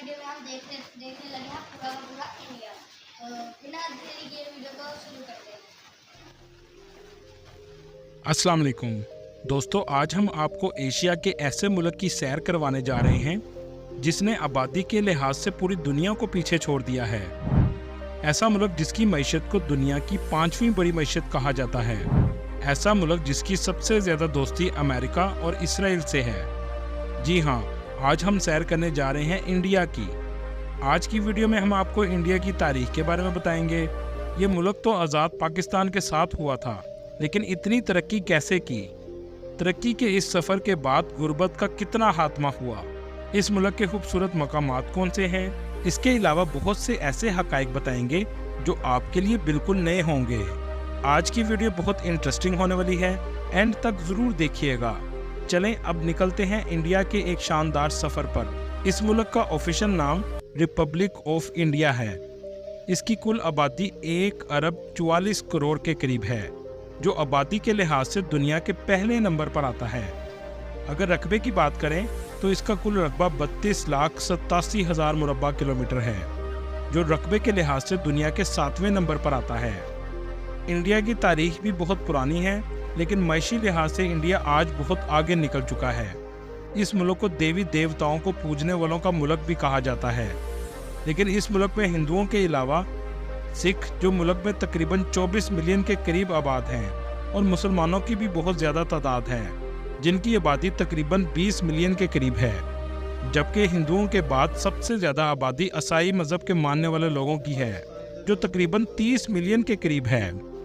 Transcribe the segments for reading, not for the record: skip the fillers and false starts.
Video में हम देखने लगे हैं पूरा का पूरा इंडिया। बिना देरी के वीडियो को शुरू करते हैं। अस्सलाम वालेकुम दोस्तों, आज हम आपको एशिया के ऐसे मुल्क की सैर करवाने जा रहे हैं जिसने आबादी के लिहाज से पूरी दुनिया को पीछे छोड़ दिया है। ऐसा मुल्क जिसकी मईशत को दुनिया की 5वीं बड़ी मईशत कहा जाता है। ऐसा मुल्क जिसकी सबसे ज़्यादा दोस्ती अमेरिका और इसराइल से है। जी हाँ, आज हम सैर करने जा रहे हैं इंडिया की। आज की वीडियो में हम आपको इंडिया की तारीख के बारे में बताएंगे। ये मुल्क तो आज़ाद पाकिस्तान के साथ हुआ था, लेकिन इतनी तरक्की कैसे की? तरक्की के इस सफ़र के बाद गुर्बत का कितना खात्मा हुआ? इस मुल्क के खूबसूरत मकामात कौन से हैं? इसके अलावा बहुत से ऐसे हक़ाइक़ बताएंगे जो आपके लिए बिल्कुल नए होंगे। आज की वीडियो बहुत इंटरेस्टिंग होने वाली है, एंड तक ज़रूर देखिएगा। चलें अब निकलते हैं इंडिया के एक शानदार सफ़र पर। इस मुल्क का ऑफिशियल नाम रिपब्लिक ऑफ इंडिया है। इसकी कुल आबादी 1 अरब 44 करोड़ के करीब है, जो आबादी के लिहाज से दुनिया के पहले नंबर पर आता है। अगर रकबे की बात करें तो इसका कुल रकबा 32,87,000 मुरब्बा किलोमीटर है, जो रकबे के लिहाज से दुनिया के 7वें नंबर पर आता है। इंडिया की तारीख भी बहुत पुरानी है, लेकिन मईशी लिहाज से इंडिया आज बहुत आगे निकल चुका है। इस मुल्क को देवी देवताओं को पूजने वालों का मुल्क भी कहा जाता है। लेकिन इस मुल्क में हिंदुओं के अलावा सिख, जो मुल्क में तकरीबन 24 मिलियन के करीब आबाद हैं, और मुसलमानों की भी बहुत ज़्यादा तादाद है, जिनकी आबादी तकरीबन 20 मिलियन के करीब है। जबकि हिंदुओं के बाद सबसे ज़्यादा आबादी ईसाई मज़हब के मानने वाले लोगों की है, जो तकरीबन 30 मिलियन के करीब है।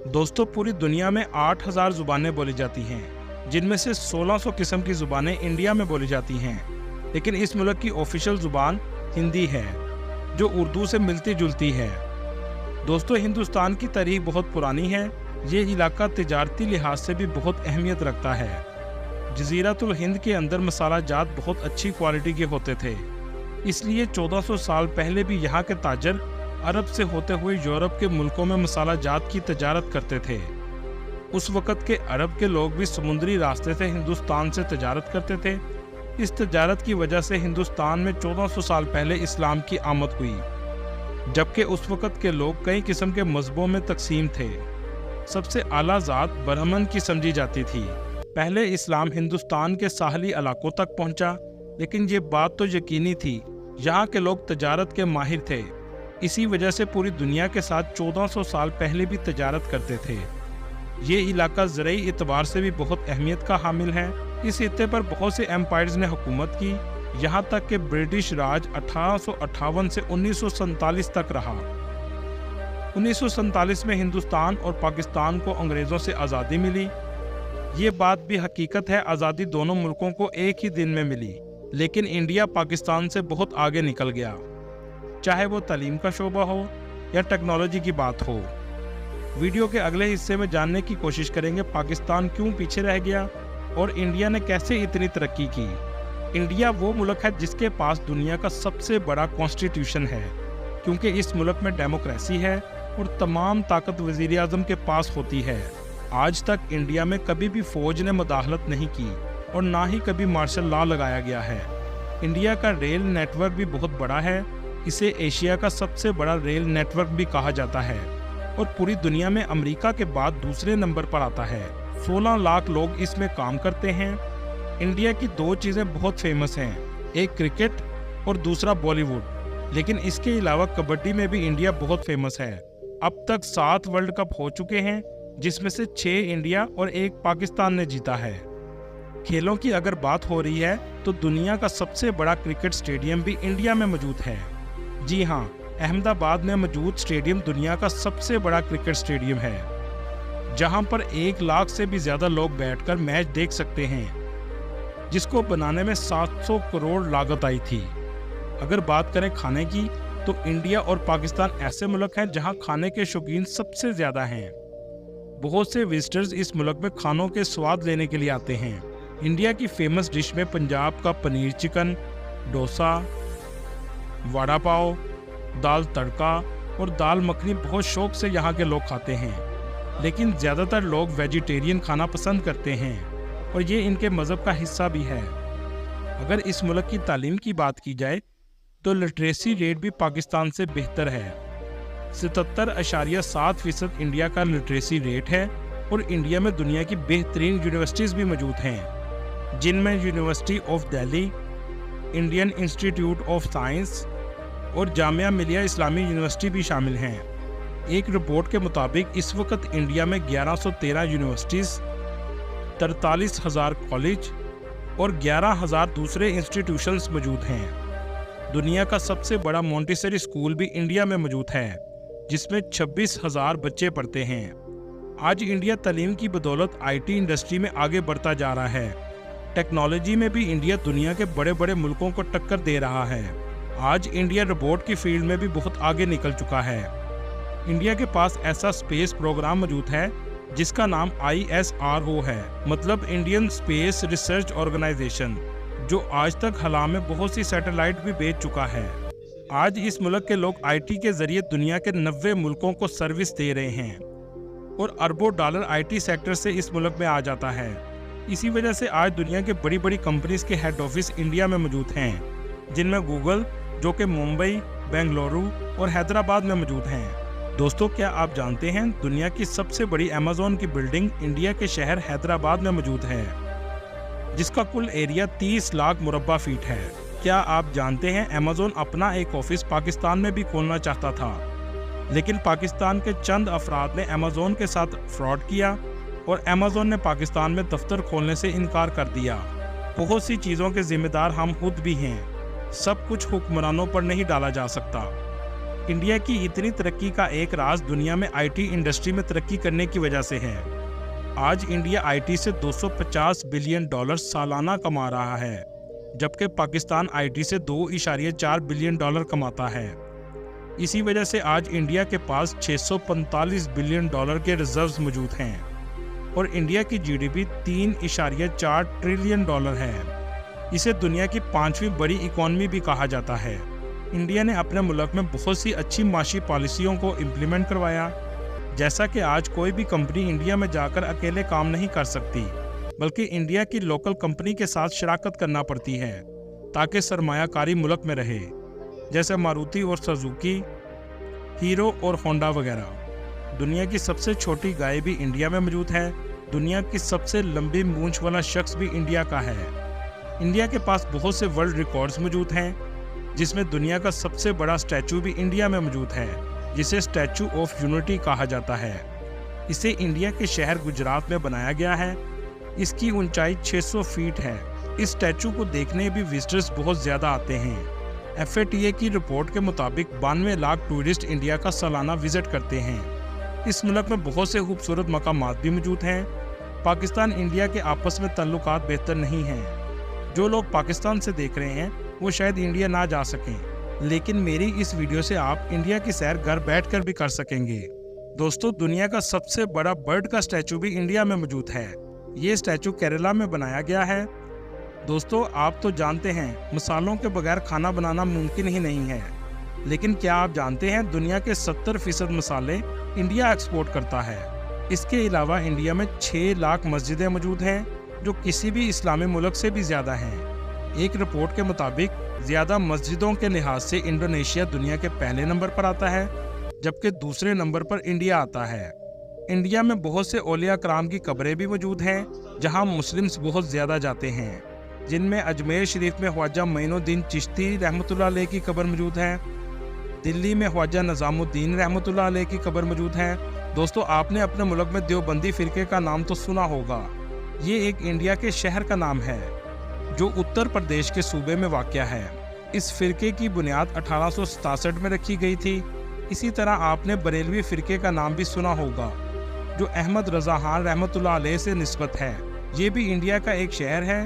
दोस्तों, पूरी दुनिया में 8,000 ज़ुबानें बोली जाती हैं, जिनमें से 1600 किस्म की ज़ुबानें इंडिया में बोली जाती हैं। लेकिन इस मुल्क की ऑफिशियल ज़ुबान हिंदी है, जो उर्दू से मिलती जुलती है। दोस्तों, हिंदुस्तान की तारीख बहुत पुरानी है। ये इलाका तिजारती लिहाज से भी बहुत अहमियत रखता है। जज़ीरतुल हिंद के अंदर मसाला जात बहुत अच्छी क्वालिटी के होते थे, इसलिए 1400 साल पहले भी यहाँ के ताजर अरब से होते हुए यूरोप के मुल्कों में मसाला जात की तजारत करते थे। उस वक़्त के अरब के लोग भी समुद्री रास्ते से हिंदुस्तान से तजारत करते थे। इस तजारत की वजह से हिंदुस्तान में 1400 साल पहले इस्लाम की आमद हुई, जबकि उस वक़्त के लोग कई किस्म के मज़हबों में तकसीम थे। सबसे आला ज़ात ब्राह्मण की समझी जाती थी। पहले इस्लाम हिंदुस्तान के साहली इलाकों तक पहुंचा, लेकिन ये बात तो यकीनी थी, यहाँ के लोग तजारत के माहिर थे। इसी वजह से पूरी दुनिया के साथ 1400 साल पहले भी तजारत करते थे। ये इलाका ज़राई एतबार से भी बहुत अहमियत का हामिल है। इस खित्ते पर बहुत से एम्पायर्स ने हुकूमत की, यहाँ तक कि ब्रिटिश राज 1858 से 1947 तक रहा। 1947 में हिंदुस्तान और पाकिस्तान को अंग्रेज़ों से आज़ादी मिली। ये बात भी हकीकत है, आज़ादी दोनों मुल्कों को एक ही दिन में मिली, लेकिन इंडिया पाकिस्तान से बहुत आगे निकल गया, चाहे वो तालीम का शोबा हो या टेक्नोलॉजी की बात हो। वीडियो के अगले हिस्से में जानने की कोशिश करेंगे पाकिस्तान क्यों पीछे रह गया और इंडिया ने कैसे इतनी तरक्की की। इंडिया वो मुल्क है जिसके पास दुनिया का सबसे बड़ा कॉन्स्टिट्यूशन है, क्योंकि इस मुल्क में डेमोक्रेसी है और तमाम ताकत वज़ीर आज़म के पास होती है। आज तक इंडिया में कभी भी फ़ौज ने मुदाखलत नहीं की और ना ही कभी मार्शल लॉ लगाया गया है। इंडिया का रेल नेटवर्क भी बहुत बड़ा है। इसे एशिया का सबसे बड़ा रेल नेटवर्क भी कहा जाता है, और पूरी दुनिया में अमेरिका के बाद दूसरे नंबर पर आता है। 16 लाख लोग इसमें काम करते हैं। इंडिया की 2 चीज़ें बहुत फेमस हैं, एक क्रिकेट और दूसरा बॉलीवुड। लेकिन इसके अलावा कबड्डी में भी इंडिया बहुत फेमस है। अब तक 7 वर्ल्ड कप हो चुके हैं, जिसमें से 6 इंडिया और 1 पाकिस्तान ने जीता है। खेलों की अगर बात हो रही है तो दुनिया का सबसे बड़ा क्रिकेट स्टेडियम भी इंडिया में मौजूद है। जी हाँ, अहमदाबाद में मौजूद स्टेडियम दुनिया का सबसे बड़ा क्रिकेट स्टेडियम है, जहां पर 1 लाख से भी ज़्यादा लोग बैठकर मैच देख सकते हैं, जिसको बनाने में 700 करोड़ लागत आई थी। अगर बात करें खाने की, तो इंडिया और पाकिस्तान ऐसे मुल्क हैं जहां खाने के शौकीन सबसे ज़्यादा हैं। बहुत से विजिटर्स इस मुल्क में खानों के स्वाद लेने के लिए आते हैं। इंडिया की फेमस डिश में पंजाब का पनीर चिकन, डोसा, वड़ा पाव, दाल तड़का और दाल मखनी बहुत शौक से यहाँ के लोग खाते हैं। लेकिन ज़्यादातर लोग वेजिटेरियन खाना पसंद करते हैं, और ये इनके मज़हब का हिस्सा भी है। अगर इस मुल्क की तालीम की बात की जाए तो लिटरेसी रेट भी पाकिस्तान से बेहतर है। 77.7% इंडिया का लिटरेसी रेट है और इंडिया में दुनिया की बेहतरीन यूनिवर्सिटीज़ भी मौजूद हैं, जिनमें university of Delhi, Indian institute of science और जामिया मिलिया इस्लामी यूनिवर्सिटी भी शामिल हैं। एक रिपोर्ट के मुताबिक इस वक्त इंडिया में 1113 यूनिवर्सिटीज़, 43,000 कॉलेज और 11,000 दूसरे इंस्टीट्यूशंस मौजूद हैं। दुनिया का सबसे बड़ा मॉन्टेसरी स्कूल भी इंडिया में मौजूद है, जिसमें 26,000 बच्चे पढ़ते हैं। आज इंडिया तालीम की बदौलत आईटी इंडस्ट्री में आगे बढ़ता जा रहा है। टेक्नोलॉजी में भी इंडिया दुनिया के बड़े बड़े मुल्कों को टक्कर दे रहा है। आज इंडिया रोबोट की फील्ड में भी बहुत आगे निकल चुका है। इंडिया के पास ऐसा स्पेस प्रोग्राम मौजूद है जिसका नाम ISRO है, मतलब इंडियन स्पेस रिसर्च ऑर्गेनाइजेशन, जो आज तक हला में बहुत सी सैटेलाइट भी भेज चुका है। आज इस मुल्क के लोग आईटी के जरिए दुनिया के 90 मुल्कों को सर्विस दे रहे हैं और अरबों डॉलर आईटी सेक्टर से इस मुल्क में आ जाता है। इसी वजह से आज दुनिया के बड़ी बड़ी कंपनीज के हेड ऑफिस इंडिया में मौजूद हैं, जिनमें गूगल, जो कि मुंबई, बेंगलुरु और हैदराबाद में मौजूद हैं। दोस्तों, क्या आप जानते हैं दुनिया की सबसे बड़ी अमेज़न की बिल्डिंग इंडिया के शहर हैदराबाद में मौजूद है, जिसका कुल एरिया 30 लाख मुरब्बा फीट है। क्या आप जानते हैं अमेज़न अपना एक ऑफिस पाकिस्तान में भी खोलना चाहता था, लेकिन पाकिस्तान के चंद अफराद ने अमेज़न के साथ फ्रॉड किया और अमेज़न ने पाकिस्तान में दफ्तर खोलने से इनकार कर दिया। बहुत सी चीज़ों के जिम्मेदार हम खुद भी हैं। सब कुछ हुक्मरानों पर नहीं डाला जा सकता। इंडिया की इतनी तरक्की का एक राज दुनिया में आईटी इंडस्ट्री में तरक्की करने की वजह से है। आज इंडिया आईटी से $250 बिलियन सालाना कमा रहा है, जबकि पाकिस्तान आईटी से $2.4 बिलियन कमाता है। इसी वजह से आज इंडिया के पास $645 बिलियन के रिजर्व्स मौजूद हैं और इंडिया की जीडीपी $3.4 ट्रिलियन है। इसे दुनिया की 5वीं बड़ी इकॉनमी भी कहा जाता है। इंडिया ने अपने मुल्क में बहुत सी अच्छी माशी पॉलिसियों को इम्प्लीमेंट करवाया, जैसा कि आज कोई भी कंपनी इंडिया में जाकर अकेले काम नहीं कर सकती, बल्कि इंडिया की लोकल कंपनी के साथ शराकत करना पड़ती है ताकि सरमायाकारी मुल्क में रहे, जैसे मारुति और सुजुकी, हीरो और होंडा वगैरह। दुनिया की सबसे छोटी गाय भी इंडिया में मौजूद है। दुनिया की सबसे लंबी मूंछ वाला शख्स भी इंडिया का है। इंडिया के पास बहुत से वर्ल्ड रिकॉर्ड्स मौजूद हैं, जिसमें दुनिया का सबसे बड़ा स्टैचू भी इंडिया में मौजूद है, जिसे स्टैचू ऑफ यूनिटी कहा जाता है। इसे इंडिया के शहर गुजरात में बनाया गया है। इसकी ऊंचाई 600 फीट है। इस स्टैचू को देखने भी विजिटर्स बहुत ज़्यादा आते हैं। FATA की रिपोर्ट के मुताबिक 92 लाख टूरिस्ट इंडिया का सालाना विजिट करते हैं। इस मुल्क में बहुत से खूबसूरत मकामात भी मौजूद हैं। पाकिस्तान इंडिया के आपस में ताल्लुकात बेहतर नहीं हैं। जो लोग पाकिस्तान से देख रहे हैं वो शायद इंडिया ना जा सकें, लेकिन मेरी इस वीडियो से आप इंडिया की सैर घर बैठकर भी कर सकेंगे। दोस्तों, दुनिया का सबसे बड़ा बर्ड का स्टैचू भी इंडिया में मौजूद है। ये स्टैचू केरला में बनाया गया है। दोस्तों, आप तो जानते हैं मसालों के बगैर खाना बनाना मुमकिन ही नहीं है, लेकिन क्या आप जानते हैं दुनिया के 70% मसाले इंडिया एक्सपोर्ट करता है। इसके अलावा इंडिया में 6 लाख मस्जिदें मौजूद हैं, जो किसी भी इस्लामी मुल्क से भी ज़्यादा हैं। एक रिपोर्ट के मुताबिक ज़्यादा मस्जिदों के लिहाज से इंडोनेशिया दुनिया के पहले नंबर पर आता है, जबकि दूसरे नंबर पर इंडिया आता है। इंडिया में बहुत से औलिया कराम की कब्रें भी मौजूद हैं, जहां मुस्लिम्स बहुत ज़्यादा जाते हैं, जिनमें अजमेर शरीफ में ख्वाजा मोइनुद्दीन चिश्ती रहमतुल्लाह अलैह की कब्र मौजूद है। दिल्ली में ख्वाजा निज़ामुद्दीन रहमतुल्लाह अलैह की कब्र मौजूद है। दोस्तों, आपने अपने मुल्क में देवबंदी फ़िरके का नाम तो सुना होगा। ये एक इंडिया के शहर का नाम है जो उत्तर प्रदेश के सूबे में वाक़या है। इस फ़िरके की बुनियाद 1867 में रखी गई थी। इसी तरह आपने बरेलवी फ़िरके का नाम भी सुना होगा, जो अहमद रज़ा खान रहमतुल्लाह अलैह से निस्बत है। ये भी इंडिया का एक शहर है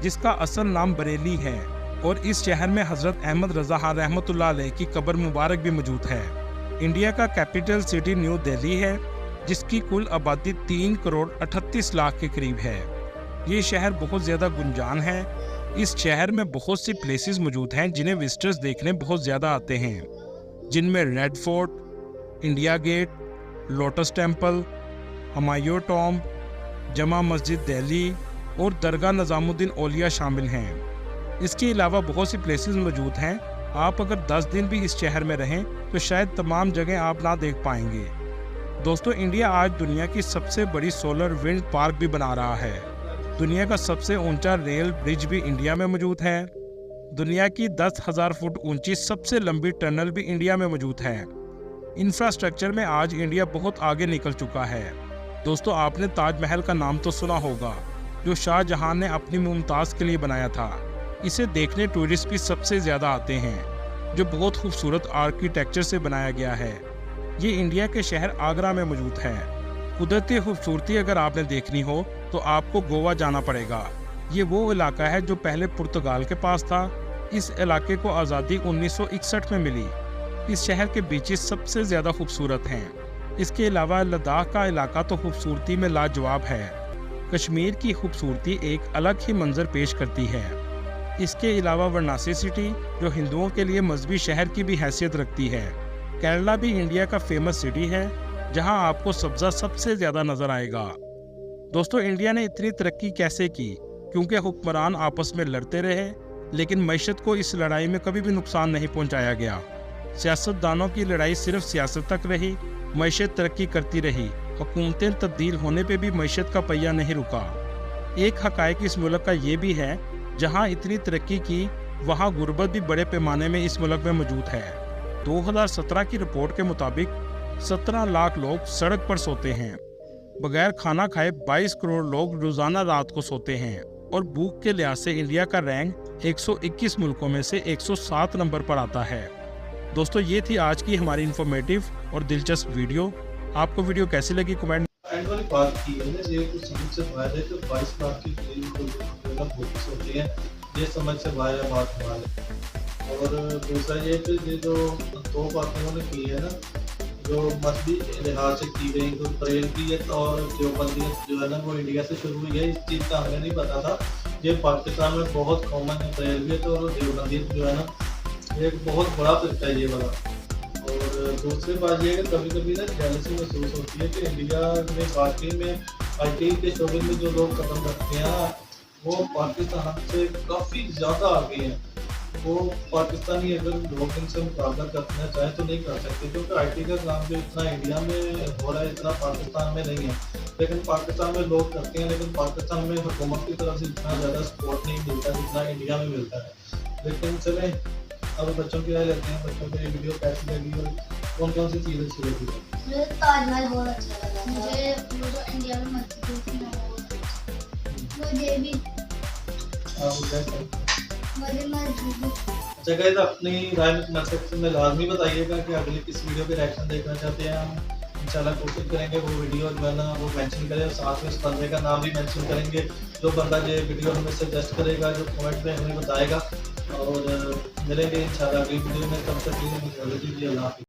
जिसका असल नाम बरेली है और इस शहर में हज़रत अहमद रज़ा खान रहमतुल्लाह अलैह की कब्र मुबारक भी मौजूद है। इंडिया का कैपिटल सिटी न्यू दिल्ली है, जिसकी कुल आबादी 3 करोड़ 38 लाख के करीब है। ये शहर बहुत ज़्यादा गुंजान है। इस शहर में बहुत सी प्लेसेस मौजूद हैं जिन्हें विजिटर्स देखने बहुत ज़्यादा आते हैं, जिनमें Red Fort, India Gate, Lotus Temple, Humayun Tomb, Jama Masjid Delhi और दरगाह निज़ामुद्दीन औलिया शामिल हैं। इसके अलावा बहुत सी प्लेसेस मौजूद हैं आप अगर 10 दिन भी इस शहर में रहें तो शायद तमाम जगह आप ना देख पाएंगे। दोस्तों, इंडिया आज दुनिया की सबसे बड़ी सोलर विंड पार्क भी बना रहा है। दुनिया का सबसे ऊंचा रेल ब्रिज भी इंडिया में मौजूद है। दुनिया की 10,000 फुट ऊंची सबसे लंबी टनल भी इंडिया में मौजूद है। इंफ्रास्ट्रक्चर में आज इंडिया बहुत आगे निकल चुका है। दोस्तों, आपने ताजमहल का नाम तो सुना होगा, जो शाहजहां ने अपनी मुमताज़ के लिए बनाया था। इसे देखने टूरिस्ट भी सबसे ज़्यादा आते हैं, जो बहुत खूबसूरत आर्किटेक्चर से बनाया गया है। ये इंडिया के शहर आगरा में मौजूद है। कुदरती खूबसूरती अगर आपने देखनी हो तो आपको गोवा जाना पड़ेगा। ये वो इलाका है जो पहले पुर्तगाल के पास था। इस इलाके को आज़ादी 1961 में मिली। इस शहर के बीचेस सबसे ज़्यादा खूबसूरत हैं। इसके अलावा लद्दाख का इलाका तो खूबसूरती में लाजवाब है। कश्मीर की खूबसूरती एक अलग ही मंजर पेश करती है। इसके अलावा वाराणसी सिटी, जो हिंदुओं के लिए मजहबी शहर की भी हैसियत रखती है। केरला भी इंडिया का फेमस सिटी है, जहां आपको सब्ज़ा सबसे ज़्यादा नज़र आएगा। दोस्तों, इंडिया ने इतनी तरक्की कैसे की? क्योंकि हुक्मरान आपस में लड़ते रहे, लेकिन मईशत को इस लड़ाई में कभी भी नुकसान नहीं पहुंचाया गया। सियासतदानों की लड़ाई सिर्फ सियासत तक रही, मईशत तरक्की करती रही। हुकूमतें तब्दील होने पे भी मईशत का पहिया नहीं रुका। एक हक़ाइक़ इस मुल्क का ये भी है, जहां इतनी तरक्की की, वहां गुर्बत भी बड़े पैमाने में इस मुल्क में मौजूद है। 2017 की रिपोर्ट के मुताबिक 17 लाख लोग सड़क पर सोते हैं। बगैर खाना खाए 22 करोड़ लोग रोज़ाना रात को सोते हैं। और भूख के लिहाज से इंडिया का रैंक 121 मुल्कों में से 107 नंबर पर आता है। दोस्तों, ये थी आज की हमारी इन्फॉर्मेटिव और दिलचस्प वीडियो। आपको वीडियो कैसी लगी कमेंट एंड वाली बात की है ना, ये कुछ समझ से बाहर है कि 22 लाख की फिल्म को फोकस होती है, ये समझ से बाहर है बात हमारे। और दूसरा ये कि ये जो दो बातें उन्होंने की है ना, जो मजहबी लिहाज से की गई, तो बरेलवियत और देवबंदियत जो है ना, वो इंडिया से शुरू हुई है। इस चीज़ का हमें नहीं पता था। ये पाकिस्तान में बहुत कॉमन है। बरेलवियत और देवबंदियत जो है ना, एक बहुत बड़ा फिरका है ये वाला। और दूसरी बात ये है कि कभी कभी ना जेलसी महसूस होती है कि इंडिया में वाकई में IT के शोबे में जो लोग कदम रखते हैं वो पाकिस्तान से काफ़ी ज़्यादा आगे हैं। वो पाकिस्तानी अगर लोग इनसे मुकाबला करना चाहें तो नहीं कर सकते, क्योंकि IT का काम जो इतना इंडिया में हो रहा है इतना पाकिस्तान में नहीं है। लेकिन पाकिस्तान में लोग करते हैं, लेकिन पाकिस्तान में हुकूमत की तरफ से इतना ज़्यादा सपोर्ट नहीं मिलता जितना इंडिया में मिलता है। लेकिन चलें, अब बच्चों की राय लेते हैं। बच्चों को ये वीडियो कैसी लगी और कौन कौन सी चीज़ें अच्छी लगी? मुझे ताजमहल बहुत अच्छा लगा। मुझे वो जो इंडिया में मस्जिद थी ना, वो बहुत अच्छा। मुझे भी आप क्या मुझे मस्जिद। अच्छा गाइस, अपनी राय में कमेंट सेक्शन में लाजमी बताइएगा कि अगली किस वीडियो पे रिएक्शन देखना चाहते हैं। हम इंशाल्लाह कोशिश करेंगे वो वीडियो जो है ना वो मेंशन करें, और साथ में उस बंदे का नाम भी मेंशन करेंगे जो बंदा ये वीडियो हमें सजेस्ट करेगा, जो कमेंट में हमें बताएगा। और मिलेंगे इंशाल्लाह अगली वीडियो में। तब तक के लिए अल्लाह हाफ़िज़।